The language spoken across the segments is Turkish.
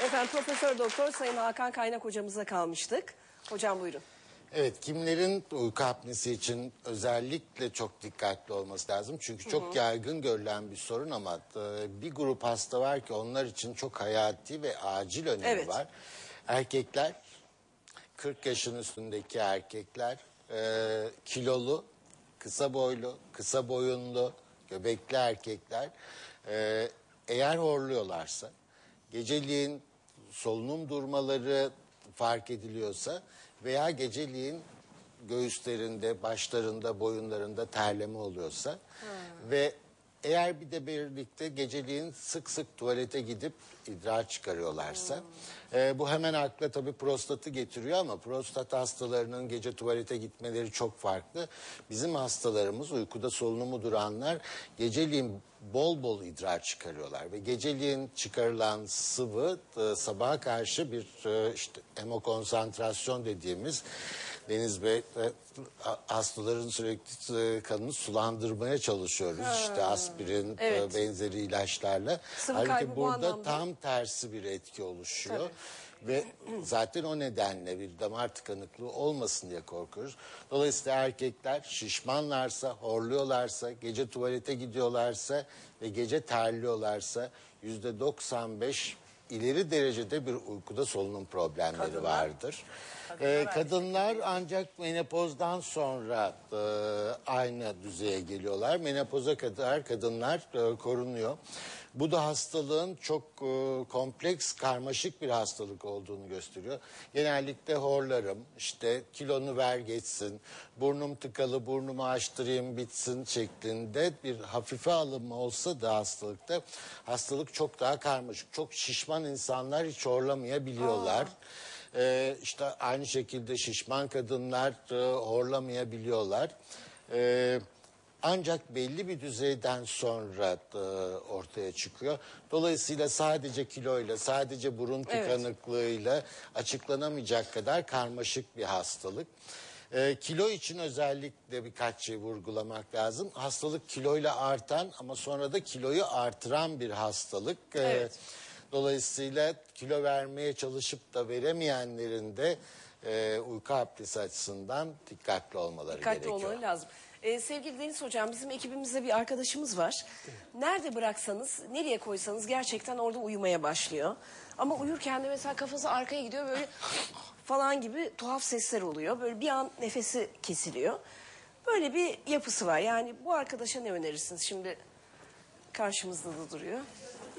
Efendim Profesör Doktor Sayın Hakan Kaynak hocamıza kalmıştık. Hocam buyurun. Evet, kimlerin uyku apnesi için özellikle çok dikkatli olması lazım. Çünkü çok yaygın görülen bir sorun ama bir grup hasta var ki onlar için çok hayati ve acil önemi var. Erkekler, 40 yaşın üstündeki erkekler, kilolu, kısa boylu, kısa boyunlu, göbekli erkekler eğer horluyorlarsa, geceliğin solunum durmaları fark ediliyorsa veya geceliğin göğüslerinde, başlarında, boyunlarında terleme oluyorsa ve eğer bir de birlikte geceliğin sık sık tuvalete gidip idrar çıkarıyorlarsa bu hemen akla tabii prostatı getiriyor ama prostat hastalarının gece tuvalete gitmeleri çok farklı. Bizim hastalarımız uykuda solunumu duranlar geceliğin bol bol idrar çıkarıyorlar ve geceliğin çıkarılan sıvı sabaha karşı bir işte hemokonsantrasyon dediğimiz Deniz Bey hastaların sürekli kanını sulandırmaya çalışıyoruz. İşte aspirin benzeri ilaçlarla. Halbuki burada tam tersi bir etki oluşuyor. Tabii. Ve zaten o nedenle bir damar tıkanıklığı olmasın diye korkuyoruz. Dolayısıyla erkekler şişmanlarsa, horluyorlarsa, gece tuvalete gidiyorlarsa ve gece terliyorlarsa %95 ileri derecede bir uykuda solunum problemleri vardır. Kadınlar ancak menopozdan sonra aynı düzeye geliyorlar. Menopoza kadar kadınlar korunuyor. Bu da hastalığın çok kompleks, karmaşık bir hastalık olduğunu gösteriyor. Genellikle horlarım, işte kilonu ver geçsin, burnum tıkalı, burnumu açtırayım bitsin şeklinde bir hafife alınma olsa da hastalıkta hastalık çok daha karmaşık. Çok şişman insanlar hiç horlamayabiliyorlar. İşte aynı şekilde şişman kadınlar horlamayabiliyorlar. Ancak belli bir düzeyden sonra ortaya çıkıyor. Dolayısıyla sadece kiloyla, sadece burun tıkanıklığıyla açıklanamayacak kadar karmaşık bir hastalık. Kilo için özellikle birkaç şey vurgulamak lazım. Hastalık kiloyla artan ama sonra da kiloyu artıran bir hastalık. Dolayısıyla kilo vermeye çalışıp da veremeyenlerin de uyku apnesi açısından dikkatli olmaları gerekiyor. Dikkatli olmaları lazım. Sevgili Deniz Hocam, bizim ekibimizde bir arkadaşımız var. Nerede bıraksanız, nereye koysanız gerçekten orada uyumaya başlıyor. Ama uyurken de mesela kafası arkaya gidiyor, böyle falan gibi tuhaf sesler oluyor. Böyle bir an nefesi kesiliyor. Böyle bir yapısı var. Yani bu arkadaşa ne önerirsiniz? Şimdi karşımızda da duruyor.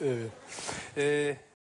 Evet.